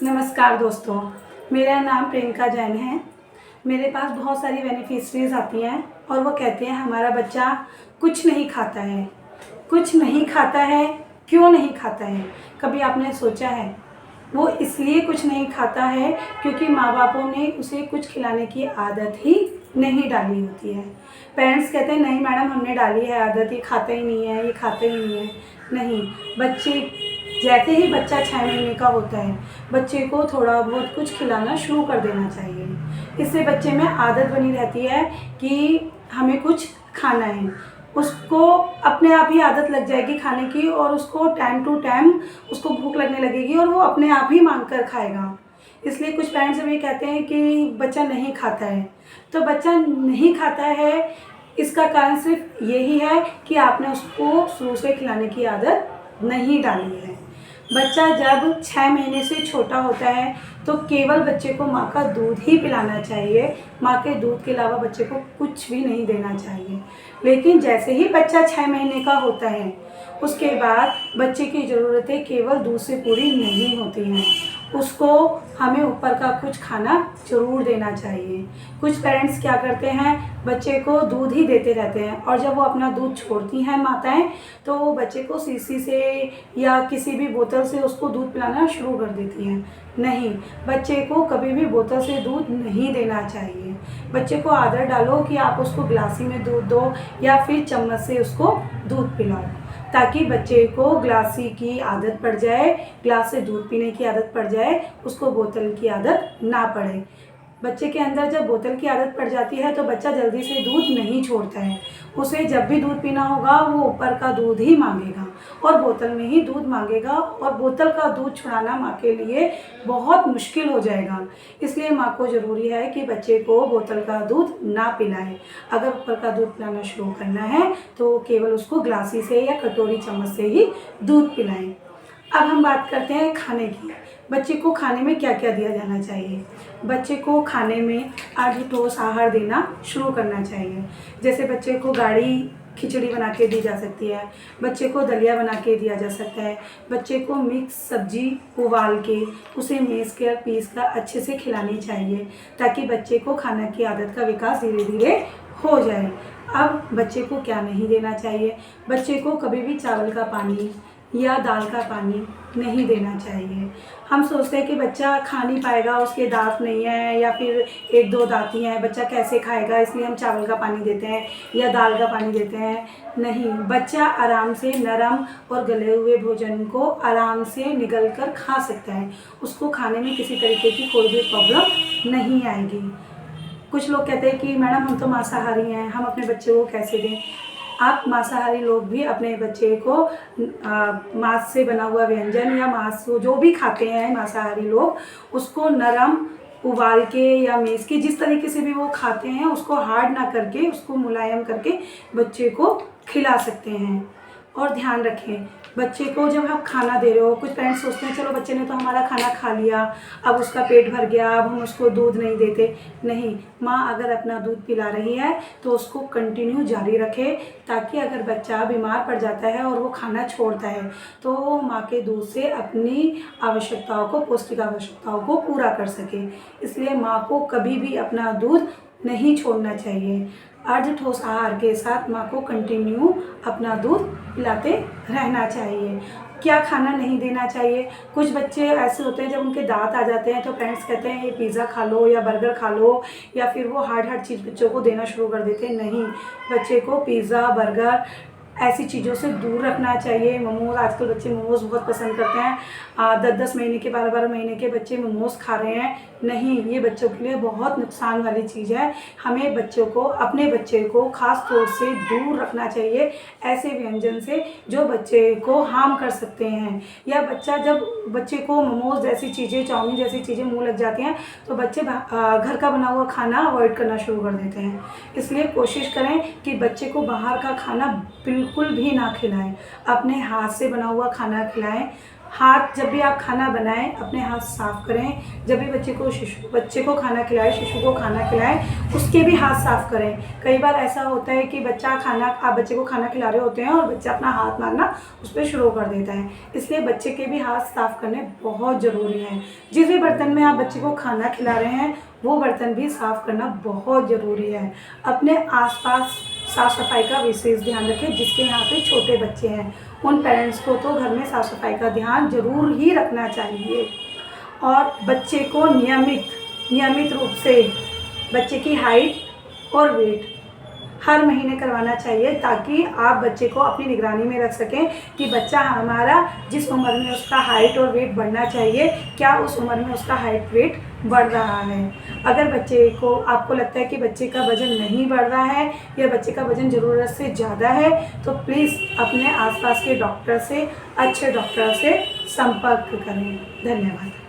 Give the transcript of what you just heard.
नमस्कार दोस्तों, मेरा नाम प्रियंका जैन है। मेरे पास बहुत सारी बेनिफिशरीज़ आती हैं और वो कहते हैं हमारा बच्चा कुछ नहीं खाता है। कुछ नहीं खाता है, क्यों नहीं खाता है? कभी आपने सोचा है? वो इसलिए कुछ नहीं खाता है क्योंकि माँ बापों ने उसे कुछ खिलाने की आदत ही नहीं डाली होती है। पेरेंट्स कहते हैं नहीं मैडम हमने डाली है आदत, ये खाता ही नहीं है, ये खाता ही नहीं है। नहीं, बच्चे जैसे ही बच्चा 6 महीने का होता है बच्चे को थोड़ा बहुत कुछ खिलाना शुरू कर देना चाहिए। इससे बच्चे में आदत बनी रहती है कि हमें कुछ खाना है। उसको अपने आप ही आदत लग जाएगी खाने की और उसको टाइम टू टाइम उसको भूख लगने लगेगी और वो अपने आप ही मांग कर खाएगा। इसलिए कुछ पेरेंट्स भी कहते हैं कि बच्चा नहीं खाता है। तो बच्चा नहीं खाता है इसका कारण सिर्फ यही है कि आपने उसको शुरू से खिलाने की आदत नहीं डाली है। बच्चा जब 6 महीने से छोटा होता है तो केवल बच्चे को माँ का दूध ही पिलाना चाहिए। माँ के दूध के अलावा बच्चे को कुछ भी नहीं देना चाहिए। लेकिन जैसे ही बच्चा 6 महीने का होता है उसके बाद बच्चे की ज़रूरतें केवल दूध से पूरी नहीं होती हैं। उसको हमें ऊपर का कुछ खाना ज़रूर देना चाहिए। कुछ पेरेंट्स क्या करते हैं, बच्चे को दूध ही देते रहते हैं और जब वो अपना दूध छोड़ती हैं माताएं तो वो बच्चे को शीशी से या किसी भी बोतल से उसको दूध पिलाना शुरू कर देती हैं। नहीं, बच्चे को कभी भी बोतल से दूध नहीं देना चाहिए। बच्चे को आदत डालो कि आप उसको गिलासी में दूध दो या फिर चम्मच से उसको दूध पिलाओ, ताकि बच्चे को गिलासी की आदत पड़ जाए, गिलास से दूध पीने की आदत पड़ जाए, उसको बोतल की आदत ना पड़े। बच्चे के अंदर जब बोतल की आदत पड़ जाती है तो बच्चा जल्दी से दूध नहीं छोड़ता है। उसे जब भी दूध पीना होगा वो ऊपर का दूध ही मांगेगा और बोतल में ही दूध मांगेगा और बोतल का दूध छुड़ाना माँ के लिए बहुत मुश्किल हो जाएगा। इसलिए माँ को ज़रूरी है कि बच्चे को बोतल का दूध ना पिलाए। अगर ऊपर का दूध पिलाना शुरू करना है तो केवल उसको गिलासी से या कटोरी चम्मच से ही दूध पिलाएं। अब हम बात करते हैं खाने की। बच्चे को खाने में क्या क्या दिया जाना चाहिए? बच्चे को खाने में आठ आहार देना शुरू करना चाहिए। जैसे बच्चे को गाढ़ी खिचड़ी बना के दी जा सकती है, बच्चे को दलिया बना के दिया जा सकता है, बच्चे को मिक्स सब्जी उबाल के उसे पीस कर अच्छे से खिलानी चाहिए ताकि बच्चे को खाना की आदत का विकास धीरे धीरे हो जाए। अब बच्चे को क्या नहीं देना चाहिए? बच्चे को कभी भी चावल का पानी या दाल का पानी नहीं देना चाहिए। हम सोचते हैं कि बच्चा खा नहीं पाएगा, उसके दांत नहीं है या फिर 1-2 दाँत ही हैं, बच्चा कैसे खाएगा, इसलिए हम चावल का पानी देते हैं या दाल का पानी देते हैं। नहीं, बच्चा आराम से नरम और गले हुए भोजन को आराम से निगल कर खा सकता है। उसको खाने में किसी तरीके की कोई भी प्रॉब्लम नहीं आएगी। कुछ लोग कहते हैं कि मैडम हम तो मांसाहारी हैं, हम अपने बच्चे को कैसे दें? आप मांसाहारी लोग भी अपने बच्चे को मांस से बना हुआ व्यंजन या मांस जो भी खाते हैं मांसाहारी लोग, उसको नरम उबाल के या मेस के जिस तरीके से भी वो खाते हैं उसको हार्ड ना करके उसको मुलायम करके बच्चे को खिला सकते हैं। और ध्यान रखें, बच्चे को जब आप खाना दे रहे हो, कुछ पेरेंट्स सोचते हैं चलो बच्चे ने तो हमारा खाना खा लिया, अब उसका पेट भर गया, अब हम उसको दूध नहीं देते। नहीं, माँ अगर अपना दूध पिला रही है तो उसको कंटिन्यू जारी रखे ताकि अगर बच्चा बीमार पड़ जाता है और वो खाना छोड़ता है तो वो माँ के दूध से अपनी आवश्यकताओं को, पौष्टिक आवश्यकताओं को पूरा कर सके। इसलिए माँ को कभी भी अपना दूध नहीं छोड़ना चाहिए। ठोस आहार के साथ माँ को कंटिन्यू अपना दूध पिलाते रहना चाहिए। क्या खाना नहीं देना चाहिए? कुछ बच्चे ऐसे होते हैं जब उनके दांत आ जाते हैं तो पेरेंट्स कहते हैं ये पिज़्ज़ा खा लो या बर्गर खा लो या फिर वो हार्ड चीज़ बच्चों को देना शुरू कर देते हैं। नहीं, बच्चे को पिज़्ज़ा, बर्गर ऐसी चीज़ों से दूर रखना चाहिए। मोमोज़, आजकल बच्चे मोमोज़ बहुत पसंद करते हैं। 10-10 महीने के, 12-12 महीने के बच्चे मोमोज़ खा रहे हैं। नहीं, ये बच्चों के लिए बहुत नुकसान वाली चीज़ है। हमें बच्चों को, अपने बच्चे को ख़ास तौर से दूर रखना चाहिए ऐसे व्यंजन से जो बच्चे को हार्म कर सकते हैं। या जब बच्चे को मोमोज़ जैसी चीज़ें, चाउमीन जैसी चीज़ें मुँह लग जाती हैं तो बच्चे घर का बना हुआ खाना अवॉइड करना शुरू कर देते हैं। इसलिए कोशिश करें कि बच्चे को बाहर का खाना बिल्कुल भी ना खिलाएं, अपने हाथ से बना हुआ खाना खिलाएं। हाथ जब भी आप खाना बनाएं अपने हाथ साफ़ करें। जब भी बच्चे को खाना खिलाएं, शिशु को खाना खिलाएं, उसके भी हाथ साफ़ करें। कई बार ऐसा होता है कि आप बच्चे को खाना खिला रहे होते हैं और बच्चा अपना हाथ मारना उस पर शुरू कर देता है। इसलिए बच्चे के भी हाथ साफ़ करने बहुत ज़रूरी है। जिस भी बर्तन में आप बच्चे को खाना खिला रहे हैं वो बर्तन भी साफ़ करना बहुत ज़रूरी है। अपने आसपास साफ़ सफाई का विशेष ध्यान रखें। जिसके यहाँ पे छोटे बच्चे हैं उन पेरेंट्स को तो घर में साफ़ सफाई का ध्यान ज़रूर ही रखना चाहिए। और बच्चे को नियमित रूप से बच्चे की हाइट और वेट हर महीने करवाना चाहिए, ताकि आप बच्चे को अपनी निगरानी में रख सकें कि बच्चा हमारा जिस उम्र में उसका हाइट और वेट बढ़ना चाहिए, क्या उस उम्र में उसका हाइट वेट बढ़ रहा है। अगर आपको लगता है कि बच्चे का वज़न नहीं बढ़ रहा है या बच्चे का वज़न ज़रूरत से ज़्यादा है, तो प्लीज़ अपने आसपास के डॉक्टर से, अच्छे डॉक्टर से संपर्क करें। धन्यवाद।